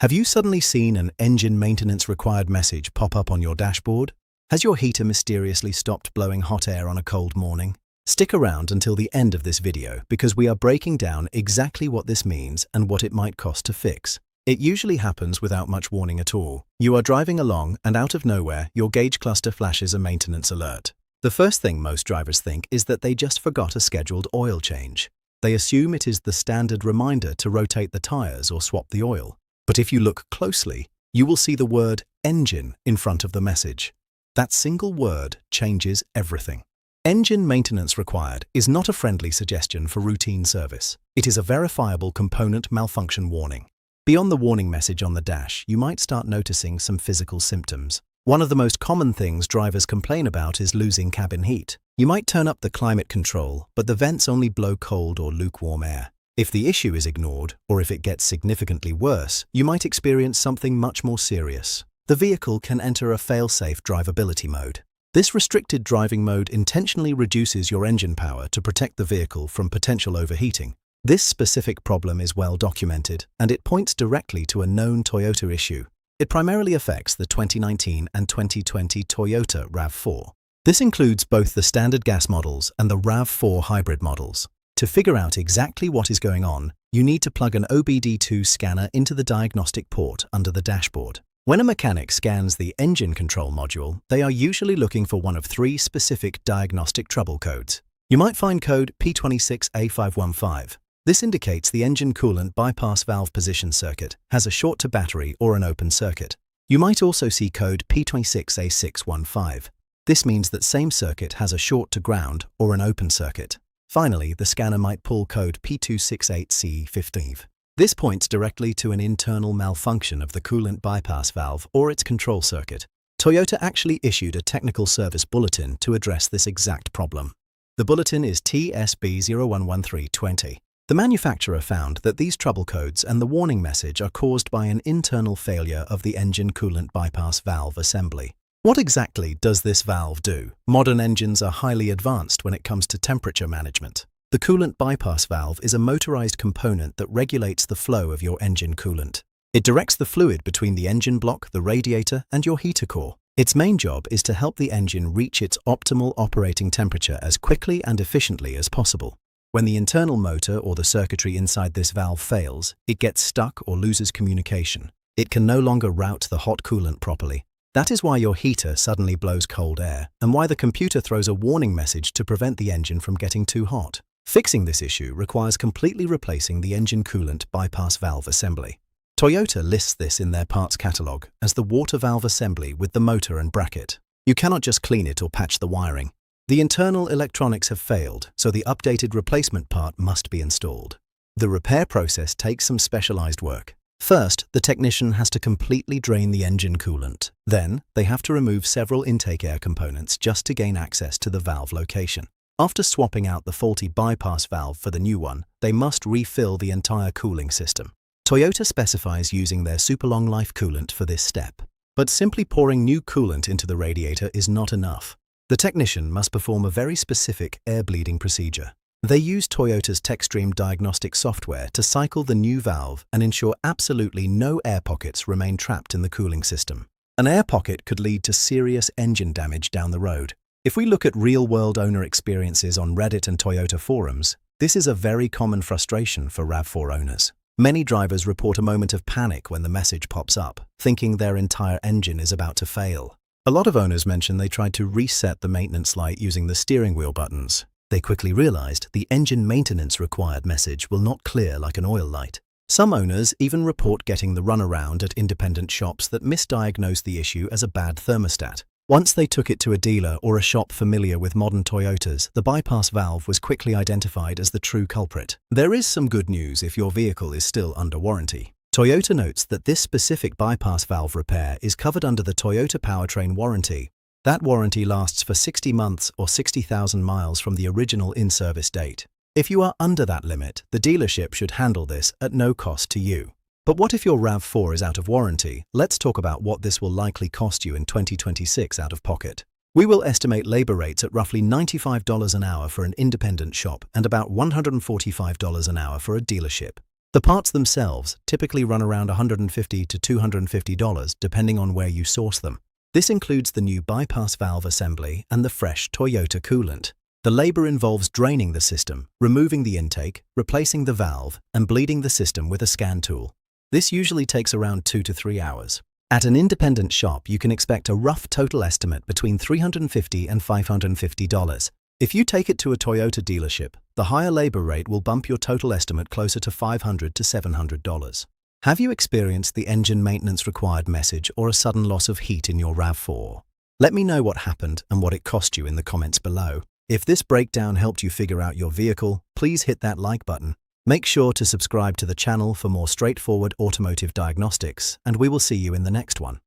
Have you suddenly seen an engine maintenance required message pop up on your dashboard? Has your heater mysteriously stopped blowing hot air on a cold morning? Stick around until the end of this video because we are breaking down exactly what this means and what it might cost to fix. It usually happens without much warning at all. You are driving along and out of nowhere, your gauge cluster flashes a maintenance alert. The first thing most drivers think is that they just forgot a scheduled oil change. They assume it is the standard reminder to rotate the tires or swap the oil. But if you look closely, you will see the word engine in front of the message. That single word changes everything. Engine maintenance required is not a friendly suggestion for routine service. It is a verifiable component malfunction warning. Beyond the warning message on the dash, you might start noticing some physical symptoms. One of the most common things drivers complain about is losing cabin heat. You might turn up the climate control, but the vents only blow cold or lukewarm air. If the issue is ignored, or if it gets significantly worse, you might experience something much more serious. The vehicle can enter a fail-safe drivability mode. This restricted driving mode intentionally reduces your engine power to protect the vehicle from potential overheating. This specific problem is well documented, and it points directly to a known Toyota issue. It primarily affects the 2019 and 2020 Toyota RAV4. This includes both the standard gas models and the RAV4 hybrid models. To figure out exactly what is going on, you need to plug an OBD2 scanner into the diagnostic port under the dashboard. When a mechanic scans the engine control module, they are usually looking for one of three specific diagnostic trouble codes. You might find code P26A515. This indicates the engine coolant bypass valve position circuit has a short to battery or an open circuit. You might also see code P26A615. This means that same circuit has a short to ground or an open circuit. Finally, the scanner might pull code P268C15. This points directly to an internal malfunction of the coolant bypass valve or its control circuit. Toyota actually issued a technical service bulletin to address this exact problem. The bulletin is TSB011320. The manufacturer found that these trouble codes and the warning message are caused by an internal failure of the engine coolant bypass valve assembly. What exactly does this valve do? Modern engines are highly advanced when it comes to temperature management. The coolant bypass valve is a motorized component that regulates the flow of your engine coolant. It directs the fluid between the engine block, the radiator, and your heater core. Its main job is to help the engine reach its optimal operating temperature as quickly and efficiently as possible. When the internal motor or the circuitry inside this valve fails, it gets stuck or loses communication. It can no longer route the hot coolant properly. That is why your heater suddenly blows cold air, and why the computer throws a warning message to prevent the engine from getting too hot. Fixing this issue requires completely replacing the engine coolant bypass valve assembly. Toyota lists this in their parts catalog as the water valve assembly with the motor and bracket. You cannot just clean it or patch the wiring. The internal electronics have failed, so the updated replacement part must be installed. The repair process takes some specialized work. First, the technician has to completely drain the engine coolant. Then, they have to remove several intake air components just to gain access to the valve location. After swapping out the faulty bypass valve for the new one, they must refill the entire cooling system. Toyota specifies using their super long life coolant for this step. But simply pouring new coolant into the radiator is not enough. The technician must perform a very specific air bleeding procedure. They use Toyota's TechStream diagnostic software to cycle the new valve and ensure absolutely no air pockets remain trapped in the cooling system. An air pocket could lead to serious engine damage down the road. If we look at real-world owner experiences on Reddit and Toyota forums, this is a very common frustration for RAV4 owners. Many drivers report a moment of panic when the message pops up, thinking their entire engine is about to fail. A lot of owners mention they tried to reset the maintenance light using the steering wheel buttons. They quickly realized the engine maintenance required message will not clear like an oil light. Some owners even report getting the runaround at independent shops that misdiagnosed the issue as a bad thermostat. Once they took it to a dealer or a shop familiar with modern Toyotas, the bypass valve was quickly identified as the true culprit. There is some good news if your vehicle is still under warranty. Toyota notes that this specific bypass valve repair is covered under the Toyota powertrain warranty. That warranty lasts for 60 months or 60,000 miles from the original in-service date. If you are under that limit, the dealership should handle this at no cost to you. But what if your RAV4 is out of warranty? Let's talk about what this will likely cost you in 2026 out of pocket. We will estimate labor rates at roughly $95 an hour for an independent shop and about $145 an hour for a dealership. The parts themselves typically run around $150 to $250 depending on where you source them. This includes the new bypass valve assembly and the fresh Toyota coolant. The labor involves draining the system, removing the intake, replacing the valve, and bleeding the system with a scan tool. This usually takes around 2 to 3 hours. At an independent shop, you can expect a rough total estimate between $350 and $550. If you take it to a Toyota dealership, the higher labor rate will bump your total estimate closer to $500 to $700. Have you experienced the engine maintenance required message or a sudden loss of heat in your RAV4? Let me know what happened and what it cost you in the comments below. If this breakdown helped you figure out your vehicle, please hit that like button. Make sure to subscribe to the channel for more straightforward automotive diagnostics, and we will see you in the next one.